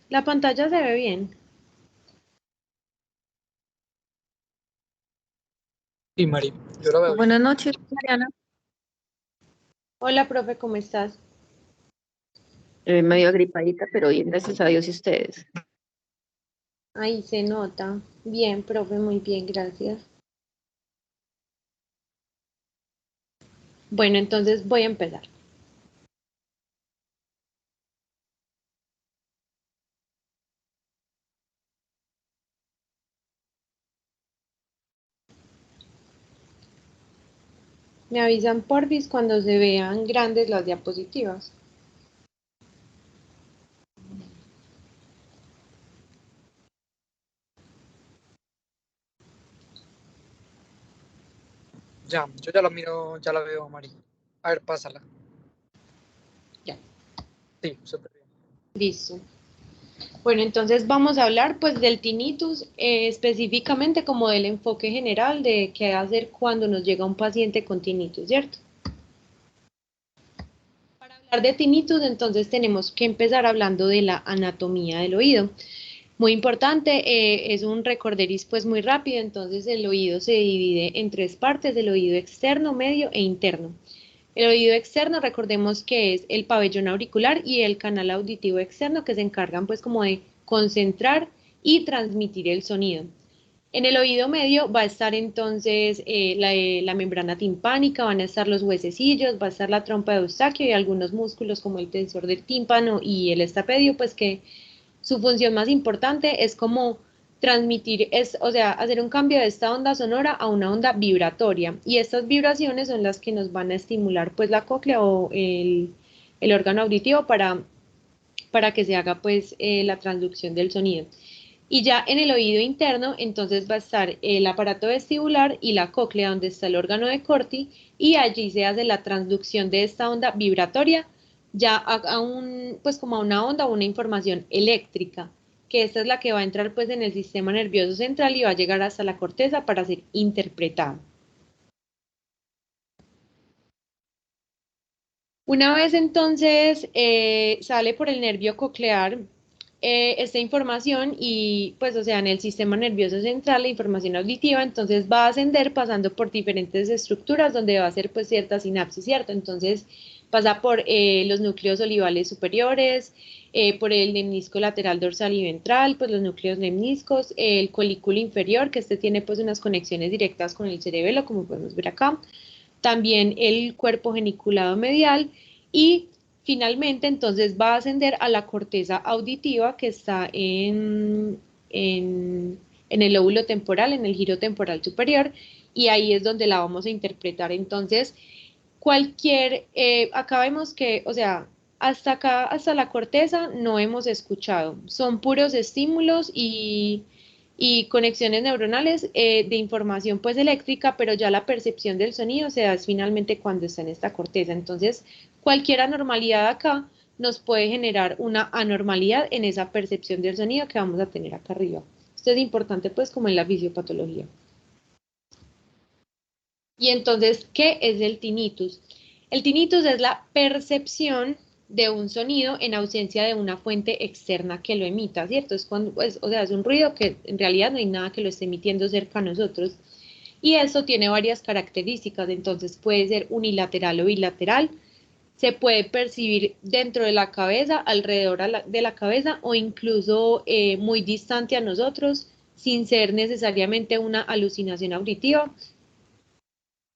La pantalla se ve bien. Sí, Mari, yo la veo bien. Buenas noches, Mariana. Hola, profe, ¿cómo estás? Medio agripadita, pero bien, gracias a Dios y ustedes. Ahí se nota. Bien, profe, muy bien, gracias. Bueno, entonces voy a empezar. Me avisan porfis cuando se vean grandes las diapositivas. Ya, yo ya la miro, ya la veo, Mari. A ver, pásala. Ya, Sí, súper bien. listo. Bueno, entonces vamos a hablar pues del tinnitus, específicamente como del enfoque general de qué hacer cuando nos llega un paciente con tinnitus, ¿cierto? Para hablar de tinnitus, entonces tenemos que empezar hablando de la anatomía del oído. Muy importante, es un recorderis pues muy rápido, entonces el oído se divide en tres partes, el oído externo, medio e interno. El oído externo, recordemos que es el pabellón auricular y el canal auditivo externo que se encargan pues como de concentrar y transmitir el sonido. En el oído medio va a estar entonces la membrana timpánica, van a estar los huesecillos, va a estar la trompa de Eustaquio y algunos músculos como el tensor del tímpano y el estapedio, pues que su función más importante es como transmitir, o sea, hacer un cambio de esta onda sonora a una onda vibratoria. Y estas vibraciones son las que nos van a estimular pues la cóclea o el órgano auditivo para que se haga pues la transducción del sonido. Y ya en el oído interno, entonces va a estar el aparato vestibular y la cóclea, donde está el órgano de Corti, y allí se hace la transducción de esta onda vibratoria ya pues como a una onda o una información eléctrica, que esta es la que va a entrar pues en el sistema nervioso central y va a llegar hasta la corteza para ser interpretada. Una vez entonces sale por el nervio coclear esta información y pues o sea en el sistema nervioso central la información auditiva entonces va a ascender pasando por diferentes estructuras donde va a hacer pues cierta sinapsis, ¿cierto? Entonces pasa por los núcleos olivales superiores, por el lemnisco lateral dorsal y ventral, pues los núcleos lemniscos, el colículo inferior que este tiene pues unas conexiones directas con el cerebelo como podemos ver acá, también el cuerpo geniculado medial y finalmente entonces va a ascender a la corteza auditiva que está en el lóbulo temporal, en el giro temporal superior y ahí es donde la vamos a interpretar. Entonces, acá vemos que, o sea, hasta acá, hasta la corteza no hemos escuchado, son puros estímulos y conexiones neuronales de información pues eléctrica, pero ya la percepción del sonido se da finalmente cuando está en esta corteza. Entonces, cualquier anormalidad acá nos puede generar una anormalidad en esa percepción del sonido que vamos a tener acá arriba. Esto es importante pues como en la fisiopatología. Y entonces, ¿qué es el tinnitus? El tinnitus es la percepción de un sonido en ausencia de una fuente externa que lo emita, ¿cierto? Es cuando, pues, o sea, es un ruido que en realidad no hay nada que lo esté emitiendo cerca a nosotros. Y eso tiene varias características, entonces puede ser unilateral o bilateral, se puede percibir dentro de la cabeza, alrededor de la cabeza o incluso muy distante a nosotros, sin ser necesariamente una alucinación auditiva.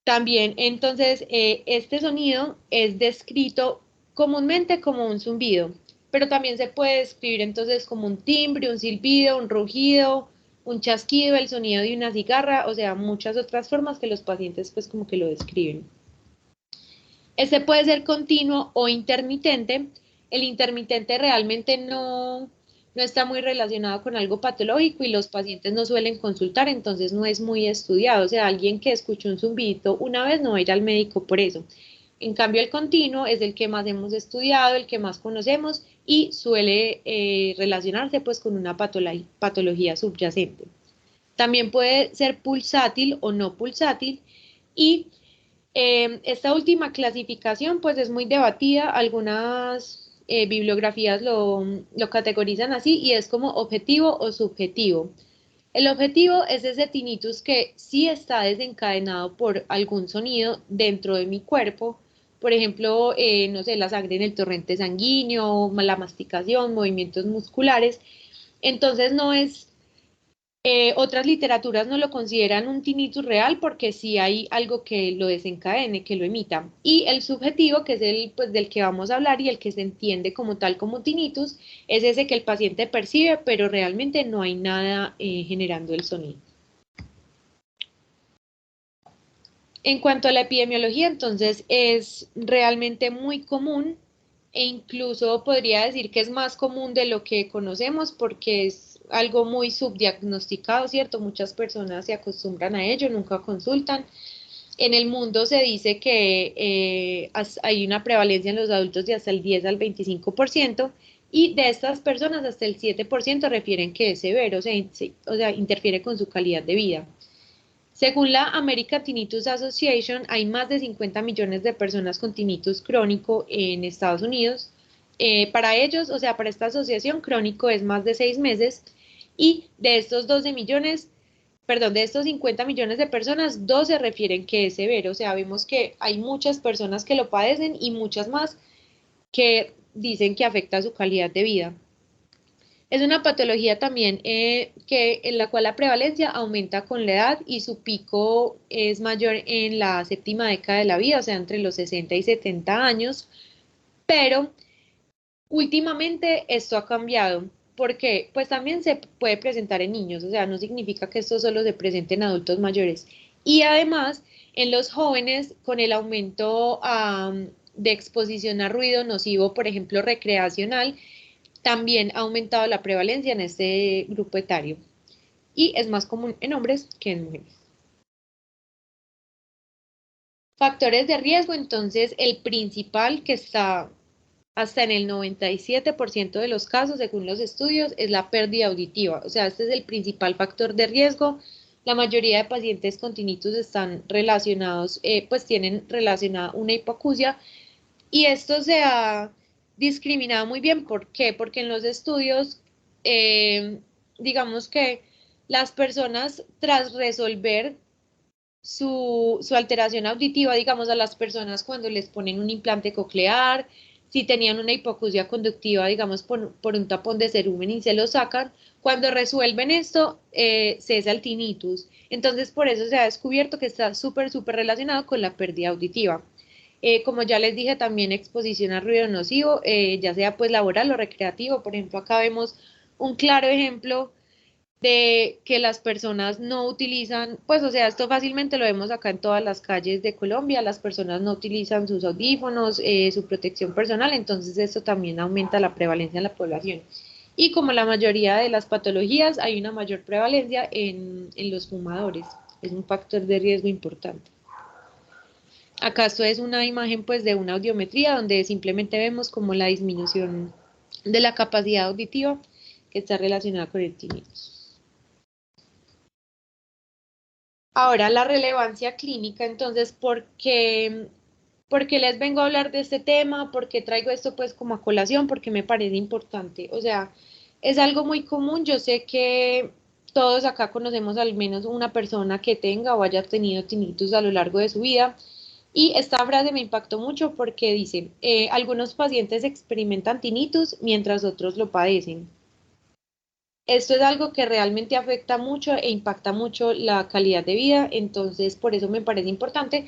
También, entonces, este sonido es descrito comúnmente como un zumbido, pero también se puede describir entonces como un timbre, un silbido, un rugido, un chasquido, el sonido de una cigarra, o sea, muchas otras formas que los pacientes pues como que lo describen. Este puede ser continuo o intermitente. El intermitente realmente no está muy relacionado con algo patológico y los pacientes no suelen consultar, entonces no es muy estudiado. O sea, alguien que escuchó un zumbidito una vez no va a ir al médico por eso. En cambio, el continuo es el que más hemos estudiado, el que más conocemos y suele relacionarse pues con una patología subyacente. También puede ser pulsátil o no pulsátil y esta última clasificación pues es muy debatida. Algunas bibliografías lo categorizan así y es como objetivo o subjetivo. El objetivo es ese tinnitus que sí está desencadenado por algún sonido dentro de mi cuerpo, por ejemplo, no sé, la sangre en el torrente sanguíneo, la masticación, movimientos musculares. Entonces no es, otras literaturas no lo consideran un tinnitus real porque sí hay algo que lo desencadene, que lo emita. Y el subjetivo, que es el pues, del que vamos a hablar y el que se entiende como tal como tinnitus, es ese que el paciente percibe, pero realmente no hay nada generando el sonido. En cuanto a la epidemiología, entonces es realmente muy común e incluso podría decir que es más común de lo que conocemos porque es algo muy subdiagnosticado, ¿cierto? Muchas personas se acostumbran a ello, nunca consultan. En el mundo se dice que hay una prevalencia en los adultos de hasta el 10 al 25% y de estas personas hasta el 7% refieren que es severo, o sea, interfiere con su calidad de vida. Según la American Tinnitus Association, hay más de 50 millones de personas con tinnitus crónico en Estados Unidos. Para ellos, o sea, para esta asociación, crónico es más de 6 meses y de estos 12 millones, perdón, de estos 50 millones de personas, 12 refieren que es severo. O sea, vemos que hay muchas personas que lo padecen y muchas más que dicen que afecta su calidad de vida. Es una patología también en la cual la prevalencia aumenta con la edad y su pico es mayor en la séptima década de la vida, o sea, entre los 60 y 70 años, pero últimamente esto ha cambiado. ¿Por qué? Pues también se puede presentar en niños, o sea, no significa que esto solo se presente en adultos mayores. Y además, en los jóvenes, con el aumento de exposición a ruido nocivo, por ejemplo, recreacional, también ha aumentado la prevalencia en este grupo etario y es más común en hombres que en mujeres. Factores de riesgo, entonces el principal que está hasta en el 97% de los casos, según los estudios, es la pérdida auditiva. O sea, este es el principal factor de riesgo. La mayoría de pacientes con tinnitus están relacionados, pues tienen relacionada una hipoacusia y esto se ha discriminado muy bien. ¿Por qué? Porque en los estudios, digamos que las personas tras resolver su alteración auditiva, digamos a las personas cuando les ponen un implante coclear, si tenían una hipoacusia conductiva, digamos por un tapón de cerumen y se lo sacan, cuando resuelven esto, cesa el tinnitus. Entonces, por eso se ha descubierto que está súper relacionado con la pérdida auditiva. Como ya les dije, también exposición a ruido nocivo, ya sea pues laboral o recreativo. Por ejemplo, acá vemos un claro ejemplo de que las personas no utilizan, pues o sea, esto fácilmente lo vemos acá en todas las calles de Colombia, las personas no utilizan sus audífonos, su protección personal, entonces esto también aumenta la prevalencia en la población. Y como la mayoría de las patologías, hay una mayor prevalencia en los fumadores, es un factor de riesgo importante. Acá esto es una imagen pues de una audiometría donde simplemente vemos como la disminución de la capacidad auditiva que está relacionada con el tinnitus. Ahora, la relevancia clínica, entonces, ¿por qué les vengo a hablar de este tema? ¿Por qué traigo esto pues como a colación? Porque me parece importante. O sea, es algo muy común. Yo sé que todos acá conocemos al menos una persona que tenga o haya tenido tinnitus a lo largo de su vida. Y esta frase me impactó mucho porque dice, algunos pacientes experimentan tinnitus mientras otros lo padecen. Esto es algo que realmente afecta mucho e impacta mucho la calidad de vida, entonces por eso me parece importante.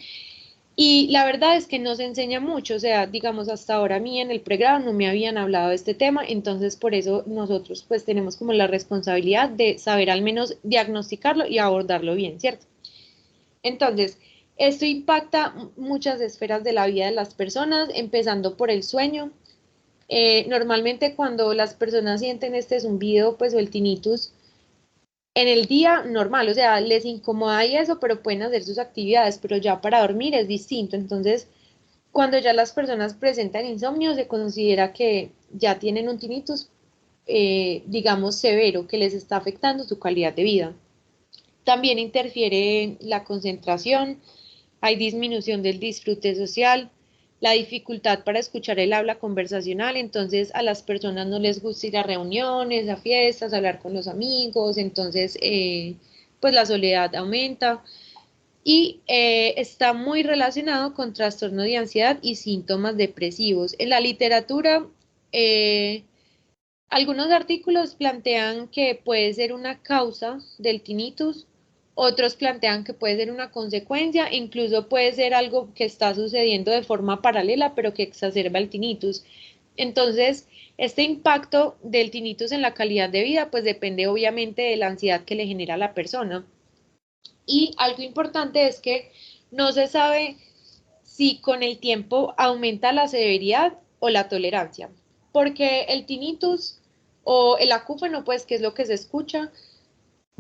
Y la verdad es que no se enseña mucho, o sea, digamos, hasta ahora a mí en el pregrado no me habían hablado de este tema, entonces por eso nosotros pues tenemos como la responsabilidad de saber al menos diagnosticarlo y abordarlo bien, ¿cierto? Entonces, esto impacta muchas esferas de la vida de las personas, empezando por el sueño. Normalmente cuando las personas sienten este zumbido, pues o el tinnitus, en el día normal, o sea, les incomoda y eso, pero pueden hacer sus actividades, pero ya para dormir es distinto. Entonces, cuando ya las personas presentan insomnio, se considera que ya tienen un tinnitus, digamos, severo, que les está afectando su calidad de vida. También interfiere en la concentración, hay disminución del disfrute social, la dificultad para escuchar el habla conversacional, entonces a las personas no les gusta ir a reuniones, a fiestas, hablar con los amigos, entonces pues la soledad aumenta y está muy relacionado con trastorno de ansiedad y síntomas depresivos. En la literatura, algunos artículos plantean que puede ser una causa del tinnitus, otros plantean que puede ser una consecuencia, e incluso puede ser algo que está sucediendo de forma paralela, pero que exacerba el tinnitus. Entonces, este impacto del tinnitus en la calidad de vida, pues depende obviamente de la ansiedad que le genera a la persona. Y algo importante es que no se sabe si con el tiempo aumenta la severidad o la tolerancia, porque el tinnitus o el acúfeno, pues, que es lo que se escucha,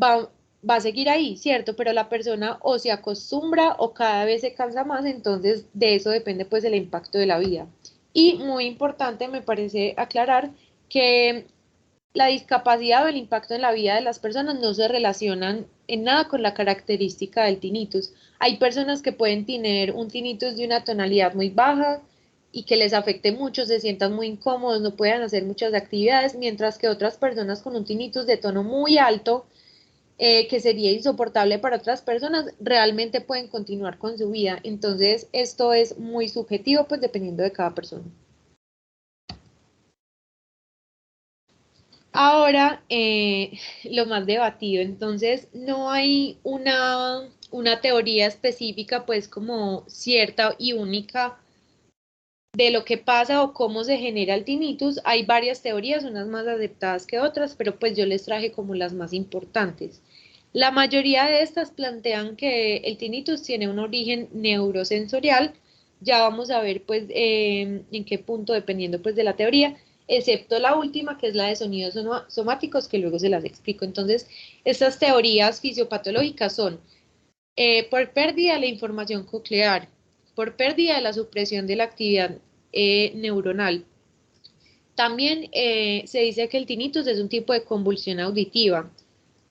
va, va a seguir ahí, ¿cierto? Pero la persona o se acostumbra o cada vez se cansa más, entonces de eso depende pues el impacto de la vida. Y muy importante me parece aclarar que la discapacidad o el impacto en la vida de las personas no se relacionan en nada con la característica del tinnitus. Hay personas que pueden tener un tinnitus de una tonalidad muy baja y que les afecte mucho, se sientan muy incómodos, no puedan hacer muchas actividades, mientras que otras personas con un tinnitus de tono muy alto, que sería insoportable para otras personas, realmente pueden continuar con su vida. Entonces, esto es muy subjetivo, pues dependiendo de cada persona. Ahora, lo más debatido, entonces no hay una teoría específica, pues como cierta y única de lo que pasa o cómo se genera el tinnitus. Hay varias teorías, unas más aceptadas que otras, pero pues yo les traje como las más importantes. La mayoría de estas plantean que el tinnitus tiene un origen neurosensorial. Ya vamos a ver pues en qué punto, dependiendo pues de la teoría, excepto la última, que es la de sonidos somáticos, que luego se las explico. Entonces, estas teorías fisiopatológicas son por pérdida de la información coclear, por pérdida de la supresión de la actividad neuronal. También se dice que el tinnitus es un tipo de convulsión auditiva.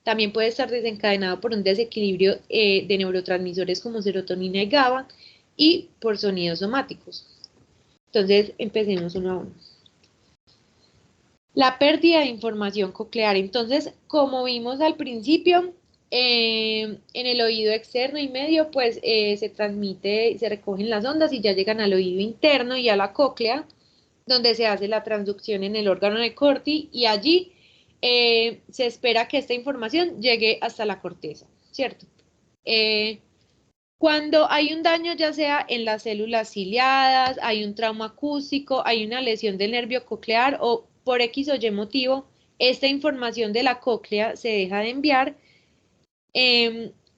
También puede estar desencadenado por un desequilibrio de neurotransmisores como serotonina y GABA y por sonidos somáticos. Entonces, empecemos uno a uno. La pérdida de información coclear. Entonces, como vimos al principio, en el oído externo y medio, pues se transmite, se recogen las ondas y ya llegan al oído interno y a la cóclea, donde se hace la transducción en el órgano de Corti y allí se espera que esta información llegue hasta la corteza, ¿cierto? Cuando hay un daño, ya sea en las células ciliadas, hay un trauma acústico, hay una lesión del nervio coclear o por X o Y motivo, esta información de la cóclea se deja de enviar.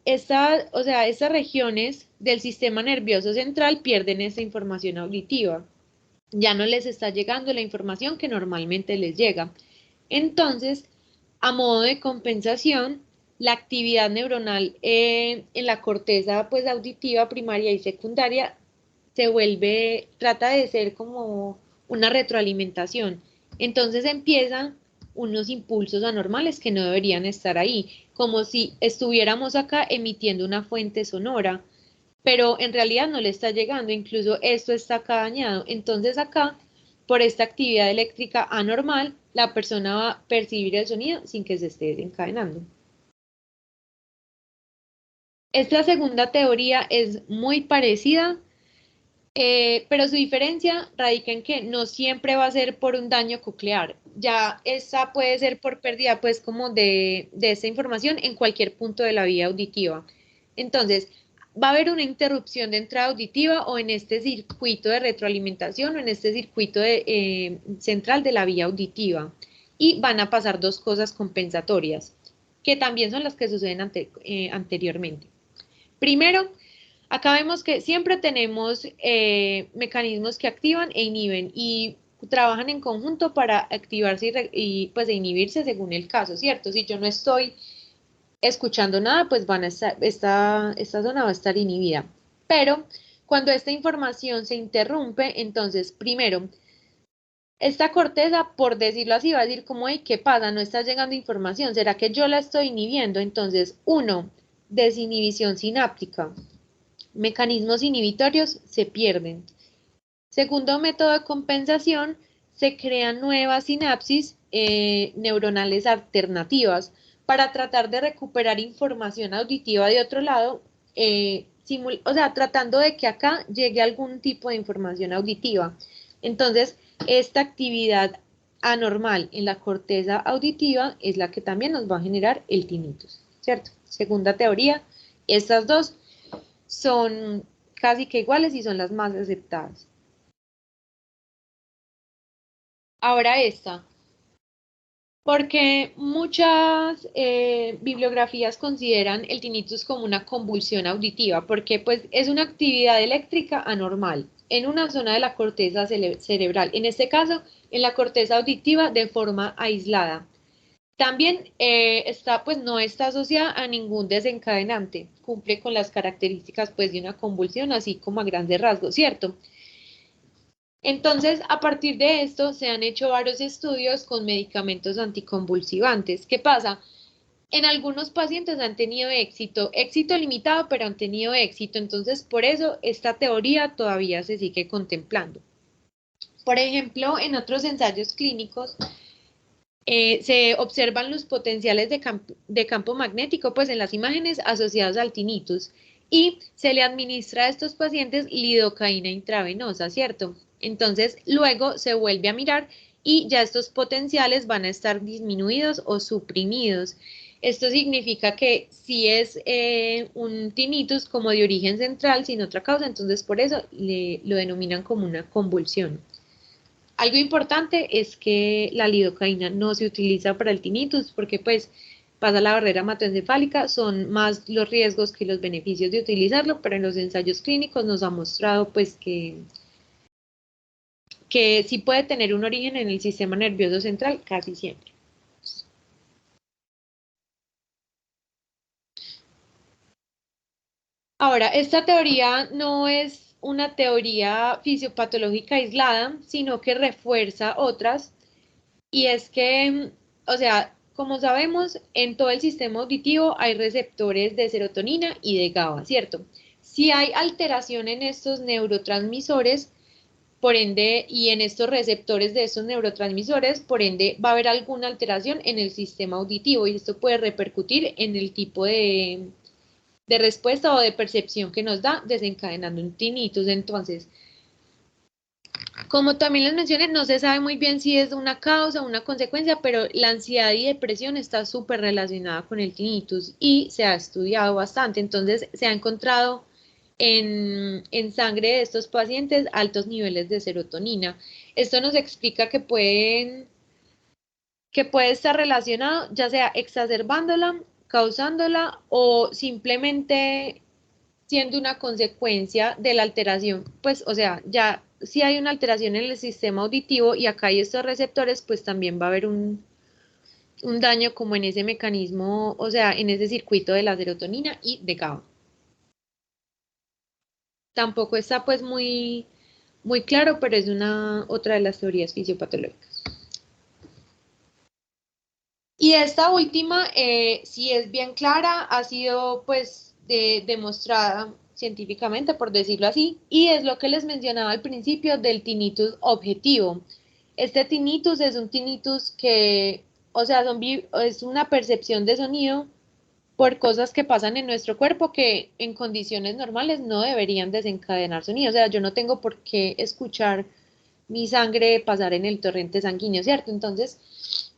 Estas regiones del sistema nervioso central pierden esta información auditiva. Ya no les está llegando la información que normalmente les llega. Entonces, a modo de compensación, la actividad neuronal en la corteza pues auditiva primaria y secundaria trata de ser como una retroalimentación. Entonces empiezan unos impulsos anormales que no deberían estar ahí, como si estuviéramos acá emitiendo una fuente sonora, pero en realidad no le está llegando, incluso esto está acá dañado. Entonces acá, por esta actividad eléctrica anormal, la persona va a percibir el sonido sin que se esté desencadenando. Esta segunda teoría es muy parecida, pero su diferencia radica en que no siempre va a ser por un daño coclear. Ya esta puede ser por pérdida, pues, como de esta información en cualquier punto de la vía auditiva. Entonces, va a haber una interrupción de entrada auditiva o en este circuito de retroalimentación o en este circuito central de la vía auditiva. Y van a pasar dos cosas compensatorias, que también son las que suceden anteriormente. Primero, acá vemos que siempre tenemos mecanismos que activan e inhiben y trabajan en conjunto para activarse y pues inhibirse según el caso, ¿cierto? Si yo no estoy escuchando nada, pues esta zona va a estar inhibida. Pero cuando esta información se interrumpe, entonces primero, esta corteza, por decirlo así, va a decir como, ¿qué pasa? No está llegando información, ¿será que yo la estoy inhibiendo? Entonces, uno, desinhibición sináptica. Mecanismos inhibitorios se pierden. Segundo método de compensación, se crean nuevas sinapsis neuronales alternativas para tratar de recuperar información auditiva de otro lado, o sea, tratando de que acá llegue algún tipo de información auditiva. Entonces, esta actividad anormal en la corteza auditiva es la que también nos va a generar el tinnitus, ¿cierto? Segunda teoría, estas dos son casi que iguales y son las más aceptadas. Ahora esta, porque muchas bibliografías consideran el tinnitus como una convulsión auditiva, porque pues es una actividad eléctrica anormal en una zona de la corteza cerebral, en este caso en la corteza auditiva de forma aislada. También pues no está asociada a ningún desencadenante, cumple con las características pues de una convulsión, así como a grandes rasgos, ¿cierto? Entonces, a partir de esto, se han hecho varios estudios con medicamentos anticonvulsivantes. ¿Qué pasa? En algunos pacientes han tenido éxito limitado, pero han tenido éxito. Entonces, por eso esta teoría todavía se sigue contemplando. Por ejemplo, en otros ensayos clínicos, se observan los potenciales de campo magnético pues en las imágenes asociados al tinnitus y se le administra a estos pacientes lidocaína intravenosa, ¿cierto? Entonces luego se vuelve a mirar y ya estos potenciales van a estar disminuidos o suprimidos. Esto significa que si es un tinnitus como de origen central sin otra causa, entonces por eso lo denominan como una convulsión. Algo importante es que la lidocaína no se utiliza para el tinnitus porque pues pasa la barrera hematoencefálica, son más los riesgos que los beneficios de utilizarlo, pero en los ensayos clínicos nos ha mostrado pues que sí puede tener un origen en el sistema nervioso central casi siempre. Ahora, esta teoría no es una teoría fisiopatológica aislada, sino que refuerza otras. Y es que, o sea, como sabemos, en todo el sistema auditivo hay receptores de serotonina y de GABA, ¿cierto? Si hay alteración en estos neurotransmisores, por ende, y en estos receptores de estos neurotransmisores, por ende, va a haber alguna alteración en el sistema auditivo y esto puede repercutir en el tipo de respuesta o de percepción que nos da desencadenando un tinnitus. Entonces, como también les mencioné, no se sabe muy bien si es una causa o una consecuencia, pero la ansiedad y depresión está súper relacionada con el tinnitus y se ha estudiado bastante. Entonces, se ha encontrado en sangre de estos pacientes altos niveles de serotonina. Esto nos explica que puede estar relacionado, ya sea exacerbándola, causándola o simplemente siendo una consecuencia de la alteración, pues, o sea, ya si hay una alteración en el sistema auditivo y acá hay estos receptores, pues también va a haber un daño como en ese mecanismo, o sea, en ese circuito de la serotonina y de GABA. Tampoco está pues muy claro, pero es otra de las teorías fisiopatológicas. Y esta última, si es bien clara, ha sido pues demostrada científicamente, por decirlo así, y es lo que les mencionaba al principio del tinnitus objetivo. Este tinnitus es un tinnitus que, o sea, es una percepción de sonido por cosas que pasan en nuestro cuerpo que en condiciones normales no deberían desencadenar sonido. O sea, yo no tengo por qué escuchar mi sangre pasar en el torrente sanguíneo, ¿cierto? Entonces,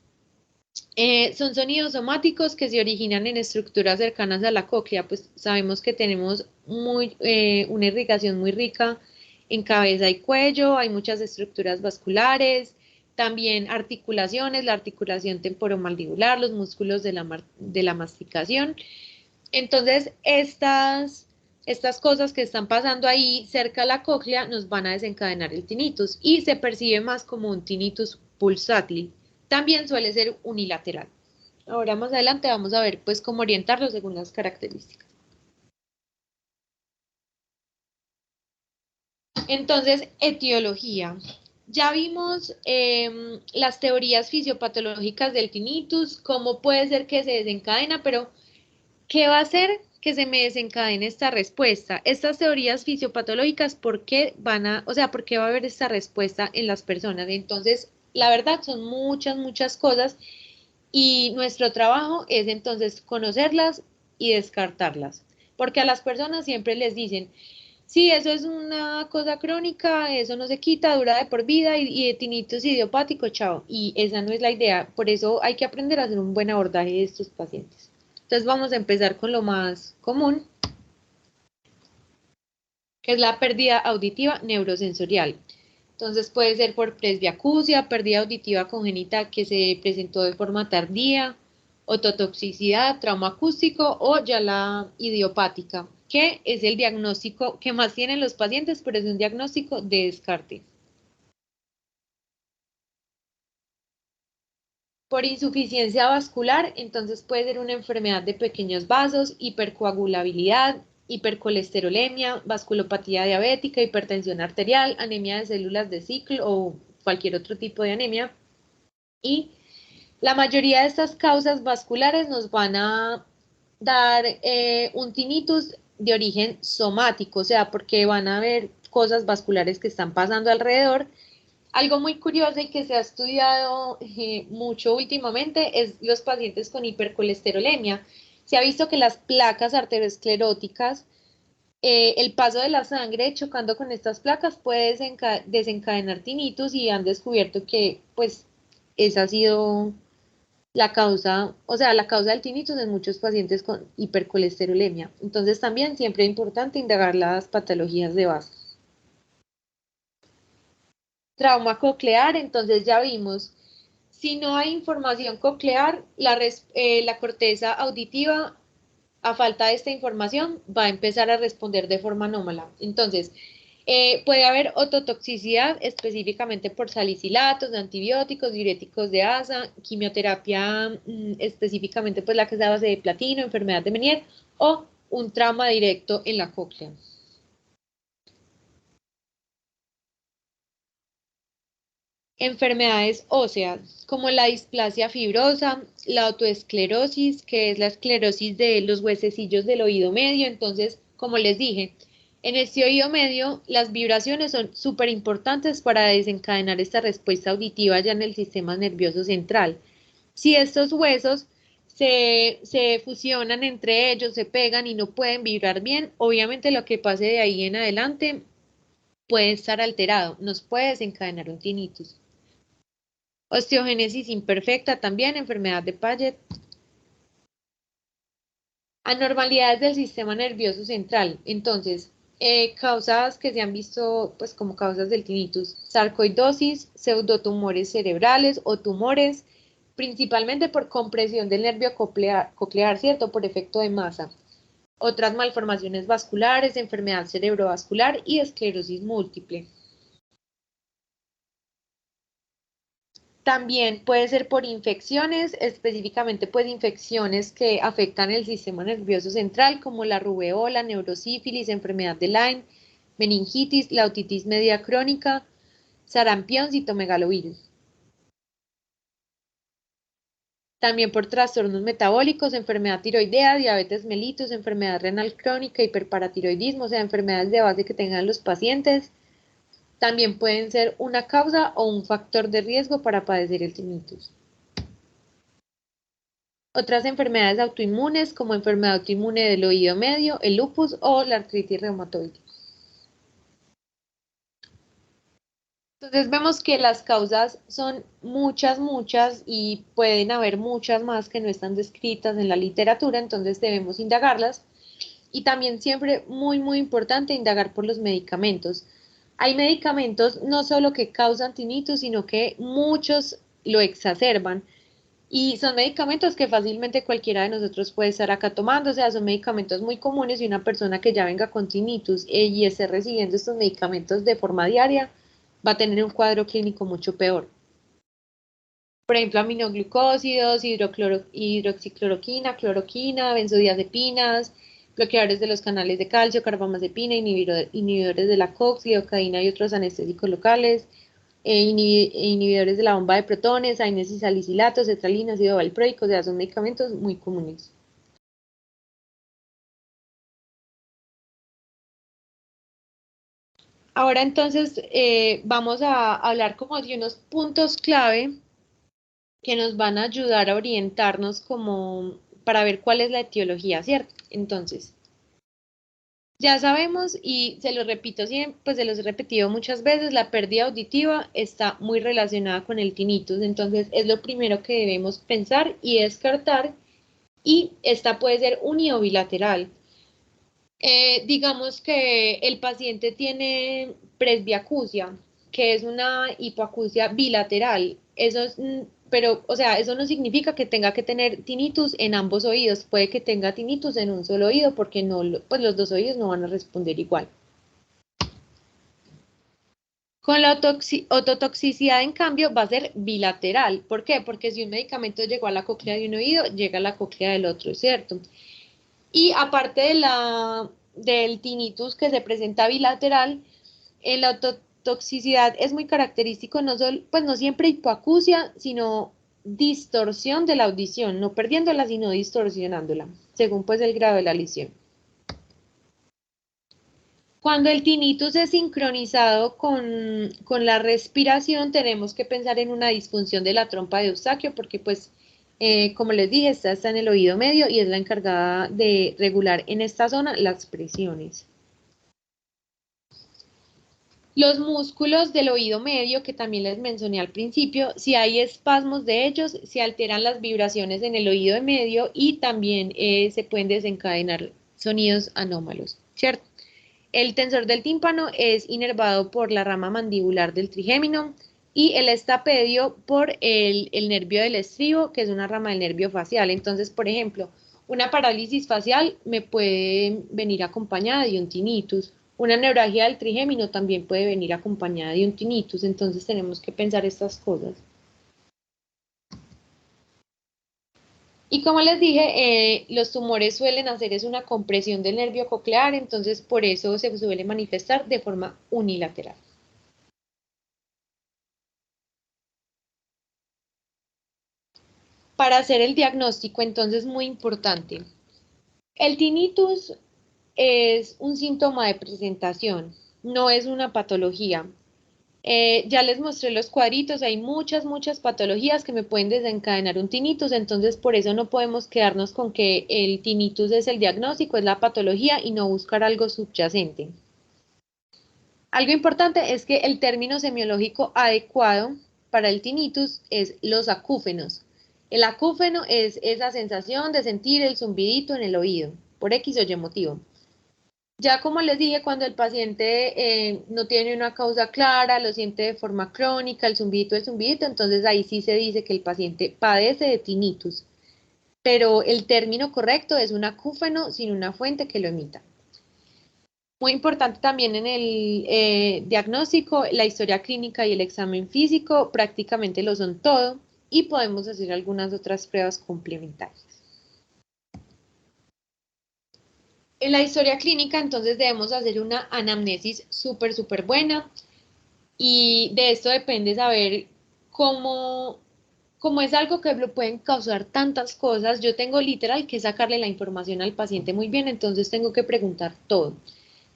son sonidos somáticos que se originan en estructuras cercanas a la cóclea, pues sabemos que tenemos una irrigación muy rica en cabeza y cuello, hay muchas estructuras vasculares, también articulaciones, la articulación temporomandibular, los músculos de la masticación. Entonces, estas cosas que están pasando ahí cerca de la cóclea nos van a desencadenar el tinnitus y se percibe más como un tinnitus pulsátil. También suele ser unilateral. Ahora más adelante vamos a ver pues cómo orientarlo según las características. Entonces, etiología. Ya vimos las teorías fisiopatológicas del tinnitus, cómo puede ser que se desencadena, pero ¿qué va a hacer que se me desencadene esta respuesta? Estas teorías fisiopatológicas, ¿por qué por qué va a haber esta respuesta en las personas? Entonces, la verdad son muchas, muchas cosas y nuestro trabajo es entonces conocerlas y descartarlas, porque a las personas siempre les dicen, sí, eso es una cosa crónica, eso no se quita, dura de por vida y de tinnitus idiopático, chao. Y esa no es la idea, por eso hay que aprender a hacer un buen abordaje de estos pacientes. Entonces vamos a empezar con lo más común, que es la pérdida auditiva neurosensorial. Entonces puede ser por presbiacusia, pérdida auditiva congénita que se presentó de forma tardía, ototoxicidad, trauma acústico o ya la idiopática, que es el diagnóstico que más tienen los pacientes, pero es un diagnóstico de descarte. Por insuficiencia vascular, entonces puede ser una enfermedad de pequeños vasos, hipercoagulabilidad, hipercolesterolemia, vasculopatía diabética, hipertensión arterial, anemia de células de ciclo o cualquier otro tipo de anemia. Y la mayoría de estas causas vasculares nos van a dar un tinnitus de origen somático, o sea, porque van a haber cosas vasculares que están pasando alrededor. Algo muy curioso y que se ha estudiado mucho últimamente es los pacientes con hipercolesterolemia. Se ha visto que las placas arterioscleróticas, el paso de la sangre chocando con estas placas puede desencadenar tinnitus y han descubierto que pues esa ha sido la causa, o sea, la causa del tinnitus en muchos pacientes con hipercolesterolemia. Entonces también siempre es importante indagar las patologías de base. Trauma coclear, entonces ya vimos, si no hay información coclear, la corteza auditiva, a falta de esta información, va a empezar a responder de forma anómala. Entonces, puede haber ototoxicidad específicamente por salicilatos, antibióticos, diuréticos de asa, quimioterapia específicamente pues la que es a base de platino, enfermedad de Meniere o un trauma directo en la cóclea. Enfermedades óseas, como la displasia fibrosa, la autoesclerosis, que es la esclerosis de los huesecillos del oído medio. Entonces, como les dije, en este oído medio las vibraciones son súper importantes para desencadenar esta respuesta auditiva ya en el sistema nervioso central. Si estos huesos se fusionan entre ellos, se pegan y no pueden vibrar bien, obviamente lo que pase de ahí en adelante puede estar alterado, nos puede desencadenar un tinnitus. Osteogénesis imperfecta también, enfermedad de Paget. Anormalidades del sistema nervioso central. Entonces, causas que se han visto pues como causas del tinnitus, sarcoidosis, pseudotumores cerebrales o tumores, principalmente por compresión del nervio coclear, ¿cierto? Por efecto de masa. Otras malformaciones vasculares, enfermedad cerebrovascular y esclerosis múltiple. También puede ser por infecciones, específicamente pues infecciones que afectan el sistema nervioso central, como la rubeola, neurosífilis, enfermedad de Lyme, meningitis, la otitis media crónica, sarampión, citomegalovirus. También por trastornos metabólicos, enfermedad tiroidea, diabetes mellitus, enfermedad renal crónica, hiperparatiroidismo, o sea, enfermedades de base que tengan los pacientes. También pueden ser una causa o un factor de riesgo para padecer el tinnitus. Otras enfermedades autoinmunes como enfermedad autoinmune del oído medio, el lupus o la artritis reumatoide. Entonces vemos que las causas son muchas, muchas y pueden haber muchas más que no están descritas en la literatura, entonces debemos indagarlas. Y también siempre muy, muy importante indagar por los medicamentos. Hay medicamentos no solo que causan tinnitus, sino que muchos lo exacerban. Y son medicamentos que fácilmente cualquiera de nosotros puede estar acá tomando, o sea, son medicamentos muy comunes y una persona que ya venga con tinnitus y esté recibiendo estos medicamentos de forma diaria va a tener un cuadro clínico mucho peor. Por ejemplo, aminoglucósidos, hidroxicloroquina, cloroquina, benzodiazepinas, bloqueadores de los canales de calcio, carbamazepina, inhibidores de la COX, lidocaína y otros anestésicos locales, inhibidores de la bomba de protones, aines y salicilatos, cetralina, ácido valproico, o sea, son medicamentos muy comunes. Ahora entonces vamos a hablar como de unos puntos clave que nos van a ayudar a orientarnos como para ver cuál es la etiología, ¿cierto? Entonces, ya sabemos y se lo repito siempre, pues se los he repetido muchas veces, la pérdida auditiva está muy relacionada con el tinnitus, entonces es lo primero que debemos pensar y descartar, y esta puede ser uni o bilateral. Digamos que el paciente tiene presbiacusia, que es una hipoacusia bilateral. Eso es, pero, o sea, eso no significa que tenga que tener tinnitus en ambos oídos. Puede que tenga tinnitus en un solo oído porque no, pues los dos oídos no van a responder igual. Con la ototoxicidad, en cambio, va a ser bilateral. ¿Por qué? Porque si un medicamento llegó a la cóclea de un oído, llega a la cóclea del otro, ¿cierto? Y aparte del tinnitus que se presenta bilateral, en la ototoxicidad es muy característico no solo, pues no siempre hipoacusia, sino distorsión de la audición, no perdiéndola, sino distorsionándola, según pues el grado de la lesión. Cuando el tinnitus es sincronizado con la respiración, tenemos que pensar en una disfunción de la trompa de Eustaquio, porque pues, como les dije, esta está en el oído medio y es la encargada de regular en esta zona las presiones. Los músculos del oído medio, que también les mencioné al principio, si hay espasmos de ellos, se alteran las vibraciones en el oído medio y también se pueden desencadenar sonidos anómalos, ¿cierto? El tensor del tímpano es inervado por la rama mandibular del trigémino y el estapedio por el nervio del estribo, que es una rama del nervio facial. Entonces, por ejemplo, una parálisis facial me puede venir acompañada de un tinnitus. Una neuralgia del trigémino también puede venir acompañada de un tinnitus. Entonces, tenemos que pensar estas cosas. Y como les dije, los tumores suelen hacer es una compresión del nervio coclear, entonces por eso se suele manifestar de forma unilateral. Para hacer el diagnóstico, entonces, muy importante. El tinnitus es un síntoma de presentación, no es una patología. Ya les mostré los cuadritos, hay muchas patologías que me pueden desencadenar un tinnitus, entonces por eso no podemos quedarnos con que el tinnitus es el diagnóstico, es la patología y no buscar algo subyacente. Algo importante es que el término semiológico adecuado para el tinnitus es los acúfenos. El acúfeno es esa sensación de sentir el zumbidito en el oído, por X o Y motivo. Ya como les dije, cuando el paciente no tiene una causa clara, lo siente de forma crónica, el zumbidito, entonces ahí sí se dice que el paciente padece de tinnitus. Pero el término correcto es un acúfeno sin una fuente que lo emita. Muy importante también en el diagnóstico, la historia clínica y el examen físico prácticamente lo son todo, y podemos hacer algunas otras pruebas complementarias. En la historia clínica, entonces, debemos hacer una anamnesis súper buena, y de esto depende saber cómo es algo que lo pueden causar tantas cosas. Yo tengo literal que sacarle la información al paciente muy bien, entonces tengo que preguntar todo.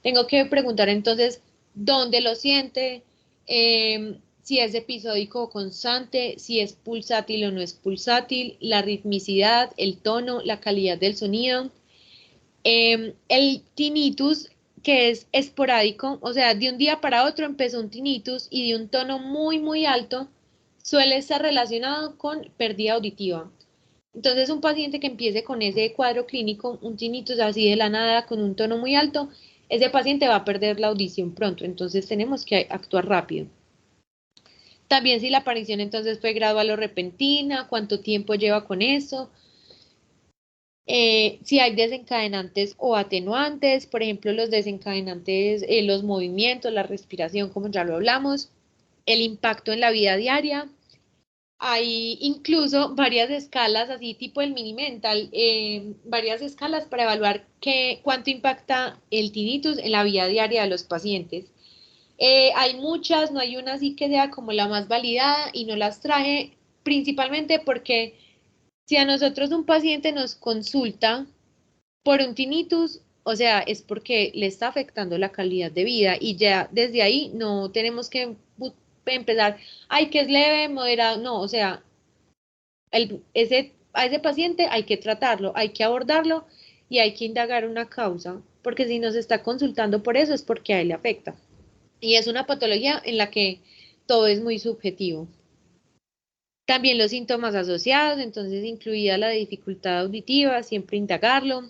Tengo que preguntar entonces dónde lo siente, si es episódico o constante, si es pulsátil o no es pulsátil, la ritmicidad, el tono, la calidad del sonido. El tinnitus, que es esporádico, o sea, de un día para otro empezó un tinnitus y de un tono muy alto, suele estar relacionado con pérdida auditiva. Entonces, un paciente que empiece con ese cuadro clínico, un tinnitus así de la nada, con un tono muy alto, ese paciente va a perder la audición pronto, entonces tenemos que actuar rápido. También si la aparición entonces fue gradual o repentina, cuánto tiempo lleva con eso, si hay desencadenantes o atenuantes, por ejemplo, los desencadenantes, los movimientos, la respiración, como ya lo hablamos, el impacto en la vida diaria. Hay incluso varias escalas, así tipo el mini mental, varias escalas para evaluar cuánto impacta el tinnitus en la vida diaria de los pacientes. Hay muchas, no hay una así que sea como la más validada, y no las traje principalmente porque si a nosotros un paciente nos consulta por un tinnitus, o sea, es porque le está afectando la calidad de vida y ya desde ahí no tenemos que empezar, ay, que es leve, moderado, no, o sea, a ese paciente hay que tratarlo, hay que abordarlo y hay que indagar una causa, porque si nos está consultando por eso es porque a él le afecta. Y es una patología en la que todo es muy subjetivo. También los síntomas asociados, entonces incluida la dificultad auditiva, siempre indagarlo.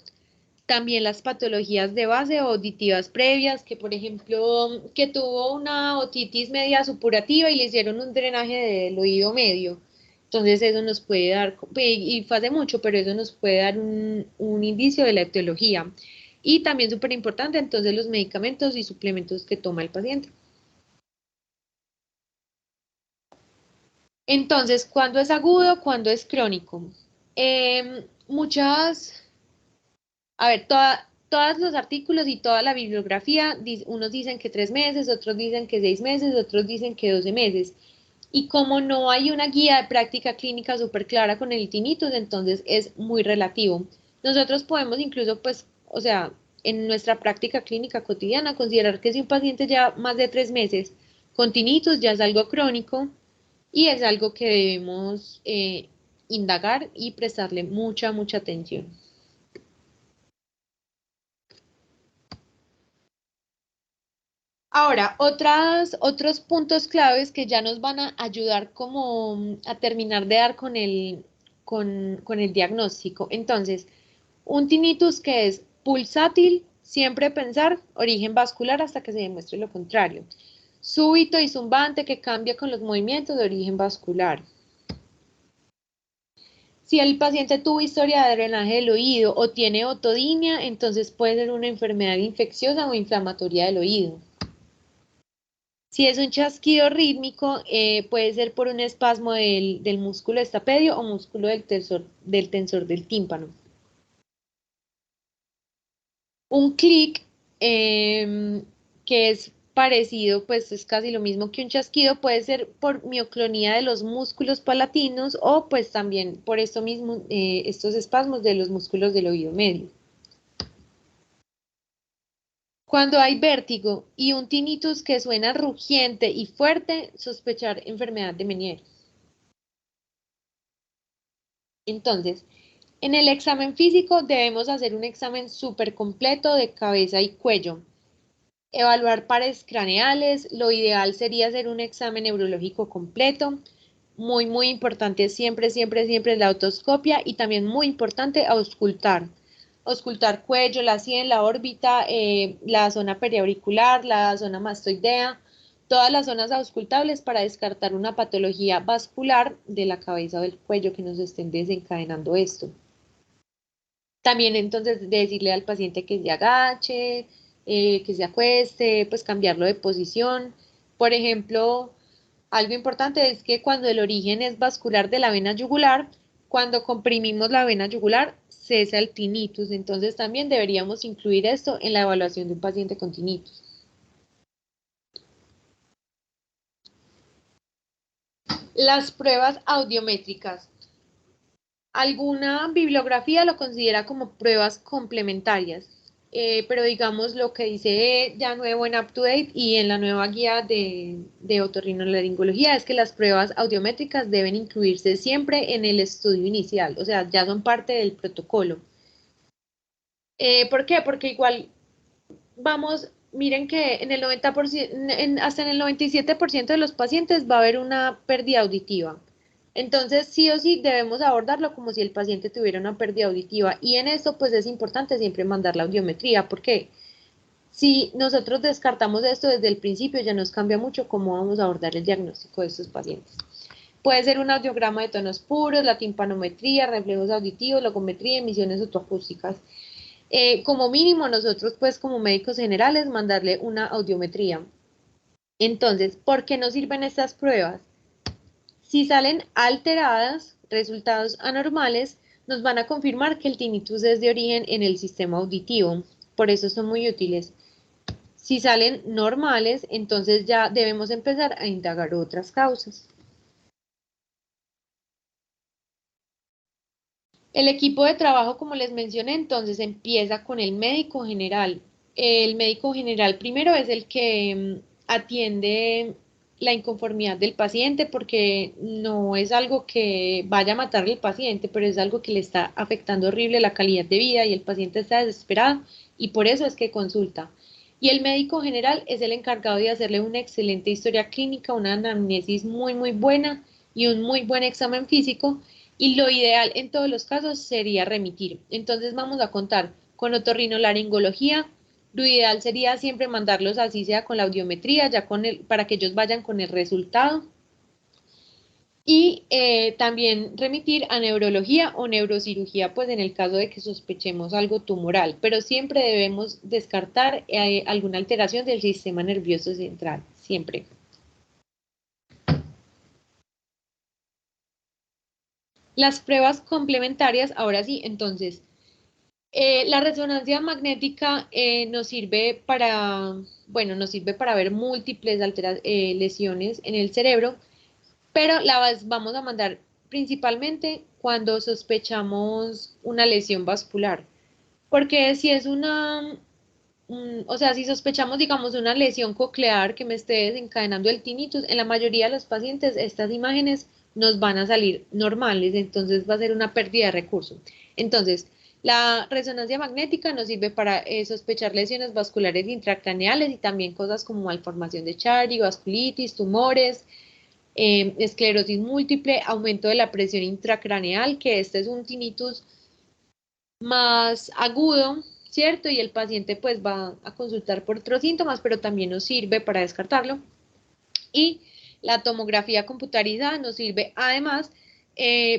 También las patologías de base o auditivas previas, que por ejemplo, que tuvo una otitis media supurativa y le hicieron un drenaje del oído medio. Entonces eso nos puede dar, y fue hace mucho, pero eso nos puede dar un indicio de la etiología. Y también súper importante, entonces los medicamentos y suplementos que toma el paciente. Entonces, ¿cuándo es agudo? ¿Cuándo es crónico? Muchas, a ver, todos los artículos y toda la bibliografía, unos dicen que 3 meses, otros dicen que 6 meses, otros dicen que 12 meses. Y como no hay una guía de práctica clínica súper clara con el tinnitus, entonces es muy relativo. Nosotros podemos incluso, pues, o sea, en nuestra práctica clínica cotidiana, considerar que si un paciente lleva más de 3 meses con tinnitus, ya es algo crónico y es algo que debemos indagar y prestarle mucha, mucha atención. Ahora, otros puntos claves que ya nos van a ayudar como a terminar de dar con el diagnóstico. Entonces, un tinnitus que es pulsátil, siempre pensar origen vascular hasta que se demuestre lo contrario. Súbito y zumbante que cambia con los movimientos de origen vascular. Si el paciente tuvo historia de drenaje del oído o tiene otodinia, entonces puede ser una enfermedad infecciosa o inflamatoria del oído. Si es un chasquido rítmico, puede ser por un espasmo del músculo estapedio o músculo del tensor del tímpano. Un clic, que es parecido, pues es casi lo mismo que un chasquido, puede ser por mioclonía de los músculos palatinos o pues también por esto mismo, estos espasmos de los músculos del oído medio. Cuando hay vértigo y un tinnitus que suena rugiente y fuerte, sospechar enfermedad de Meniere. Entonces, en el examen físico debemos hacer un examen súper completo de cabeza y cuello. Evaluar pares craneales, lo ideal sería hacer un examen neurológico completo. Muy, muy importante siempre, siempre, siempre la otoscopia y también muy importante auscultar. Auscultar cuello, la sien, la órbita, la zona periauricular, la zona mastoidea, todas las zonas auscultables para descartar una patología vascular de la cabeza o del cuello que nos estén desencadenando esto. También entonces decirle al paciente que se agache, que se acueste, pues cambiarlo de posición. Por ejemplo, algo importante es que cuando el origen es vascular de la vena yugular, cuando comprimimos la vena yugular, cesa el tinnitus. Entonces también deberíamos incluir esto en la evaluación de un paciente con tinnitus. Las pruebas audiométricas. Alguna bibliografía lo considera como pruebas complementarias, pero digamos lo que dice ya nuevo en UpToDate y en la nueva guía de otorrinolaringología es que las pruebas audiométricas deben incluirse siempre en el estudio inicial, o sea, ya son parte del protocolo. ¿Por qué? Porque igual vamos, miren que en el 90%, hasta en el 97% de los pacientes va a haber una pérdida auditiva. Entonces, sí o sí debemos abordarlo como si el paciente tuviera una pérdida auditiva. Y en esto, pues es importante siempre mandar la audiometría, porque si nosotros descartamos esto desde el principio, ya nos cambia mucho cómo vamos a abordar el diagnóstico de estos pacientes. Puede ser un audiograma de tonos puros, la timpanometría, reflejos auditivos, logometría, emisiones autoacústicas. Como mínimo, nosotros, pues como médicos generales, mandarle una audiometría. Entonces, ¿por qué nos sirven estas pruebas? Si salen alteradas, resultados anormales, nos van a confirmar que el tinnitus es de origen en el sistema auditivo. Por eso son muy útiles. Si salen normales, entonces ya debemos empezar a indagar otras causas. El equipo de trabajo, como les mencioné, entonces empieza con el médico general. El médico general primero es el que atiende la inconformidad del paciente porque no es algo que vaya a matarle al paciente, pero es algo que le está afectando horrible la calidad de vida y el paciente está desesperado y por eso es que consulta. Y el médico general es el encargado de hacerle una excelente historia clínica, una anamnesis muy, muy buena y un muy buen examen físico. Y lo ideal en todos los casos sería remitir. Entonces vamos a contar con otorrinolaringología. Lo ideal sería siempre mandarlos así sea con la audiometría, ya para que ellos vayan con el resultado. Y también remitir a neurología o neurocirugía, pues en el caso de que sospechemos algo tumoral, pero siempre debemos descartar alguna alteración del sistema nervioso central, siempre. Las pruebas complementarias, ahora sí, entonces, la resonancia magnética nos sirve nos sirve para ver múltiples lesiones en el cerebro, pero vamos a mandar principalmente cuando sospechamos una lesión vascular, porque si es o sea, si sospechamos, digamos, una lesión coclear que me esté desencadenando el tinnitus, en la mayoría de los pacientes estas imágenes nos van a salir normales, entonces va a ser una pérdida de recursos. Entonces, la resonancia magnética nos sirve para sospechar lesiones vasculares intracraneales y también cosas como malformación de Chiari, vasculitis, tumores, esclerosis múltiple, aumento de la presión intracraneal, que este es un tinnitus más agudo, ¿cierto? Y el paciente pues va a consultar por otros síntomas, pero también nos sirve para descartarlo. Y la tomografía computarizada nos sirve además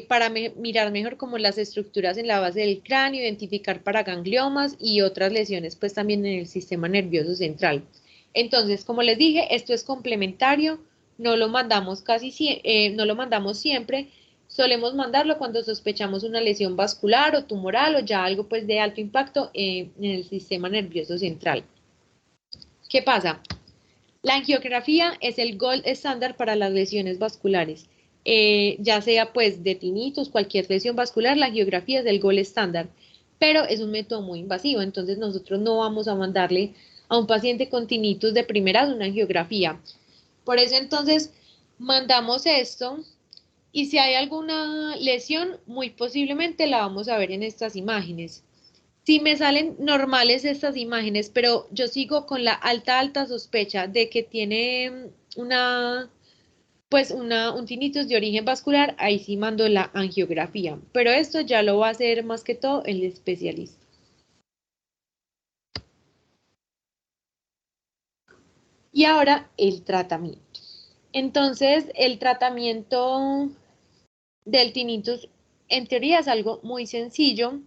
para mirar mejor como las estructuras en la base del cráneo, identificar paragangliomas y otras lesiones pues también en el sistema nervioso central. Entonces, como les dije, esto es complementario, no lo mandamos no lo mandamos siempre, solemos mandarlo cuando sospechamos una lesión vascular o tumoral o ya algo pues de alto impacto en el sistema nervioso central. ¿Qué pasa? La angiografía es el gold estándar para las lesiones vasculares. Ya sea pues de tinnitus, cualquier lesión vascular, la angiografía es el gold estándar, pero es un método muy invasivo, entonces nosotros no vamos a mandarle a un paciente con tinnitus de primera una angiografía. Por eso entonces mandamos esto y si hay alguna lesión, muy posiblemente la vamos a ver en estas imágenes. Si me salen normales estas imágenes, pero yo sigo con la alta sospecha de que tiene un tinnitus de origen vascular, ahí sí mando la angiografía. Pero esto ya lo va a hacer más que todo el especialista. Y ahora el tratamiento. Entonces, el tratamiento del tinnitus en teoría es algo muy sencillo,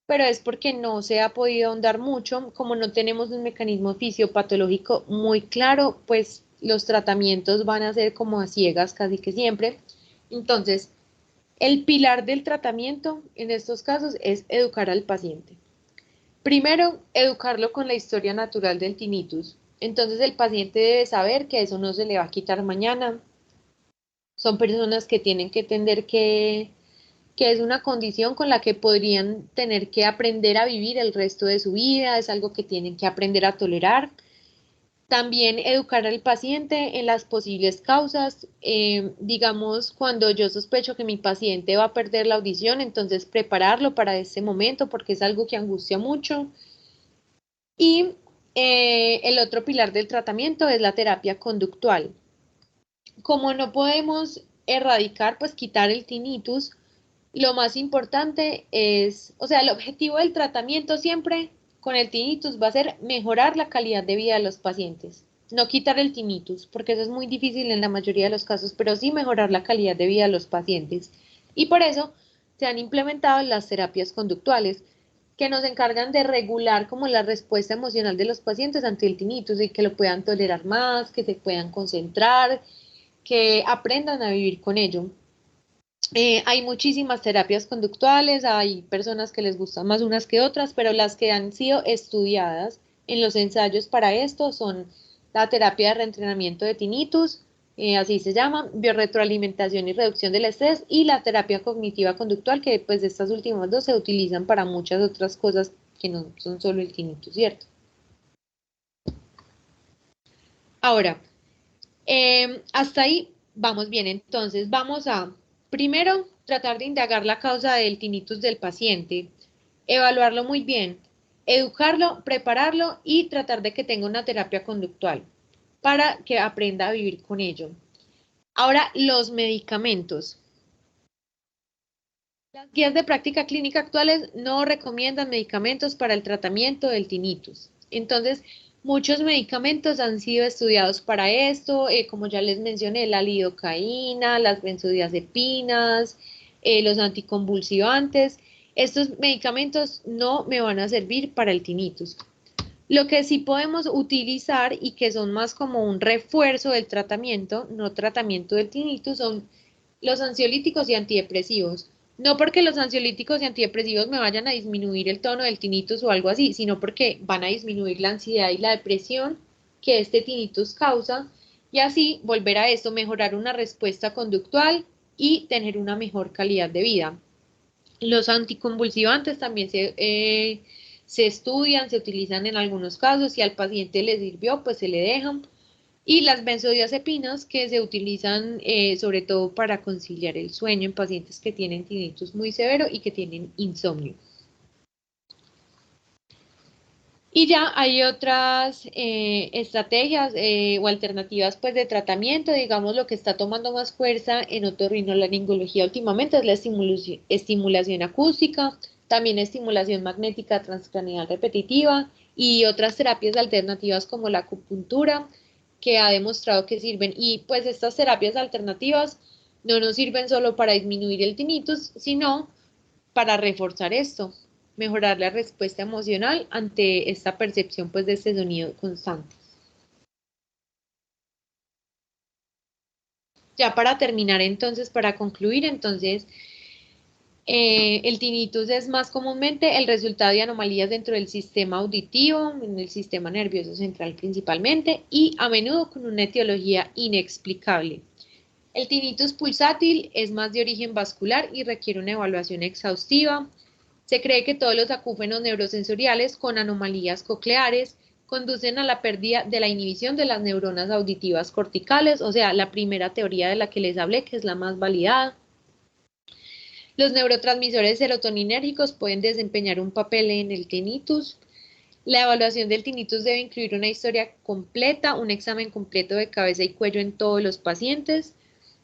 pero es porque no se ha podido ahondar mucho, como no tenemos un mecanismo fisiopatológico muy claro, pues los tratamientos van a ser como a ciegas casi que siempre. Entonces, el pilar del tratamiento en estos casos es educar al paciente. Primero, educarlo con la historia natural del tinnitus. Entonces, el paciente debe saber que eso no se le va a quitar mañana. Son personas que tienen que entender que es una condición con la que podrían tener que aprender a vivir el resto de su vida, es algo que tienen que aprender a tolerar. También educar al paciente en las posibles causas, digamos, cuando yo sospecho que mi paciente va a perder la audición, entonces prepararlo para ese momento porque es algo que angustia mucho. Y el otro pilar del tratamiento es la terapia conductual. Como no podemos erradicar, pues quitar el tinnitus, lo más importante es, o sea, el objetivo del tratamiento siempre con el tinnitus va a ser mejorar la calidad de vida de los pacientes, no quitar el tinnitus, porque eso es muy difícil en la mayoría de los casos, pero sí mejorar la calidad de vida de los pacientes. Y por eso se han implementado las terapias conductuales, que nos encargan de regular como la respuesta emocional de los pacientes ante el tinnitus y que lo puedan tolerar más, que se puedan concentrar, que aprendan a vivir con ello. Hay muchísimas terapias conductuales, hay personas que les gustan más unas que otras, pero las que han sido estudiadas en los ensayos para esto son la terapia de reentrenamiento de tinnitus, así se llama, biorretroalimentación y reducción del estrés, y la terapia cognitiva conductual, que pues estas últimas dos se utilizan para muchas otras cosas que no son solo el tinnitus, ¿cierto? Ahora, hasta ahí vamos bien, entonces vamos a, primero, tratar de indagar la causa del tinnitus del paciente, evaluarlo muy bien, educarlo, prepararlo y tratar de que tenga una terapia conductual para que aprenda a vivir con ello. Ahora, los medicamentos. Las guías de práctica clínica actuales no recomiendan medicamentos para el tratamiento del tinnitus. Entonces, muchos medicamentos han sido estudiados para esto, como ya les mencioné, la lidocaína, las benzodiazepinas, los anticonvulsivantes. Estos medicamentos no me van a servir para el tinnitus. Lo que sí podemos utilizar y que son más como un refuerzo del tratamiento, no tratamiento del tinnitus, son los ansiolíticos y antidepresivos. No porque los ansiolíticos y antidepresivos me vayan a disminuir el tono del tinnitus o algo así, sino porque van a disminuir la ansiedad y la depresión que este tinnitus causa y así volver a esto, mejorar una respuesta conductual y tener una mejor calidad de vida. Los anticonvulsivantes también se estudian, se utilizan en algunos casos, si al paciente le sirvió, pues se le dejan. Y las benzodiazepinas que se utilizan sobre todo para conciliar el sueño en pacientes que tienen tinnitus muy severo y que tienen insomnio. Y ya hay otras estrategias o alternativas pues de tratamiento, digamos lo que está tomando más fuerza en otorrinolaringología últimamente es la estimulación acústica, también estimulación magnética transcranial repetitiva y otras terapias alternativas como la acupuntura que ha demostrado que sirven. Y pues estas terapias alternativas no nos sirven solo para disminuir el tinnitus, sino para reforzar esto, mejorar la respuesta emocional ante esta percepción pues de este sonido constante. Ya para terminar entonces, para concluir, entonces, el tinnitus es más comúnmente el resultado de anomalías dentro del sistema auditivo, en el sistema nervioso central principalmente, y a menudo con una etiología inexplicable. El tinnitus pulsátil es más de origen vascular y requiere una evaluación exhaustiva. Se cree que todos los acúfenos neurosensoriales con anomalías cocleares conducen a la pérdida de la inhibición de las neuronas auditivas corticales, o sea, la primera teoría de la que les hablé, que es la más validada. Los neurotransmisores serotoninérgicos pueden desempeñar un papel en el tinnitus. La evaluación del tinnitus debe incluir una historia completa, un examen completo de cabeza y cuello en todos los pacientes.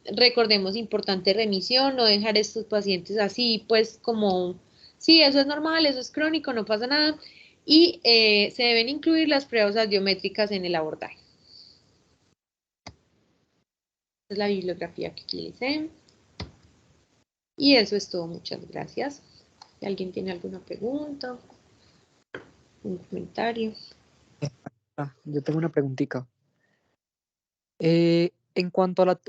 Recordemos, importante remisión, no dejar a estos pacientes así, pues como, sí, eso es normal, eso es crónico, no pasa nada. Y se deben incluir las pruebas audiométricas en el abordaje. Esta es la bibliografía que utilicé. Y eso es todo, muchas gracias. Si alguien tiene alguna pregunta, un comentario. Yo tengo una preguntita. En cuanto a la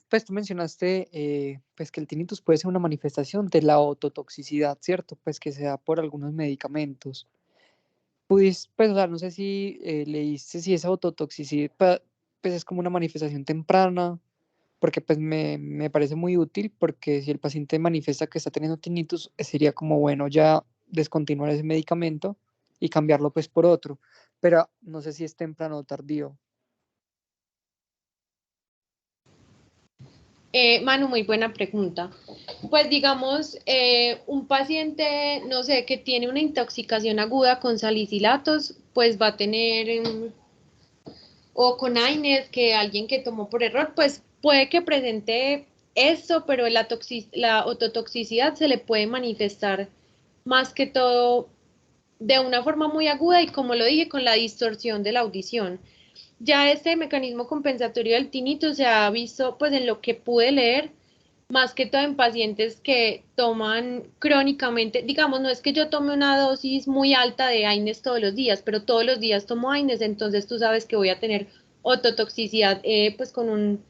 pues tú mencionaste pues que el tinnitus puede ser una manifestación de la ototoxicidad, ¿cierto? Pues que se da por algunos medicamentos. Pues, o sea, no sé si leíste si esa ototoxicidad pues es como una manifestación temprana, porque pues me parece muy útil, porque si el paciente manifiesta que está teniendo tinnitus, sería como bueno ya descontinuar ese medicamento y cambiarlo pues por otro, pero no sé si es temprano o tardío. Manu, muy buena pregunta. Pues digamos, un paciente, no sé, que tiene una intoxicación aguda con salicilatos, pues va a tener, o con AINES, que alguien que tomó por error, pues puede que presente esto, pero la ototoxicidad se le puede manifestar más que todo de una forma muy aguda y como lo dije, con la distorsión de la audición. Ya este mecanismo compensatorio del tinnitus se ha visto, pues en lo que pude leer, más que todo en pacientes que toman crónicamente, digamos, no es que yo tome una dosis muy alta de AINES todos los días, pero todos los días tomo AINES, entonces tú sabes que voy a tener ototoxicidad, pues con un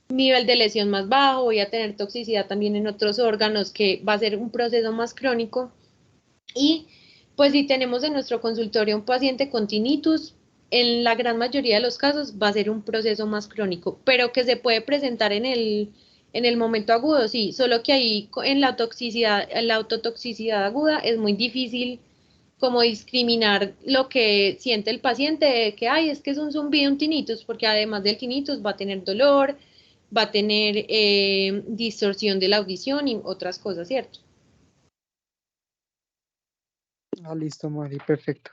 nivel de lesión más bajo, voy a tener toxicidad también en otros órganos, que va a ser un proceso más crónico. Y pues si tenemos en nuestro consultorio un paciente con tinnitus, en la gran mayoría de los casos va a ser un proceso más crónico, pero que se puede presentar en el momento agudo, sí, solo que ahí en la autotoxicidad aguda es muy difícil como discriminar lo que siente el paciente, de que, ay, es que es un zumbido, un tinnitus, porque además del tinnitus va a tener dolor, va a tener distorsión de la audición y otras cosas, ¿cierto? Ah, listo, Mari, perfecto.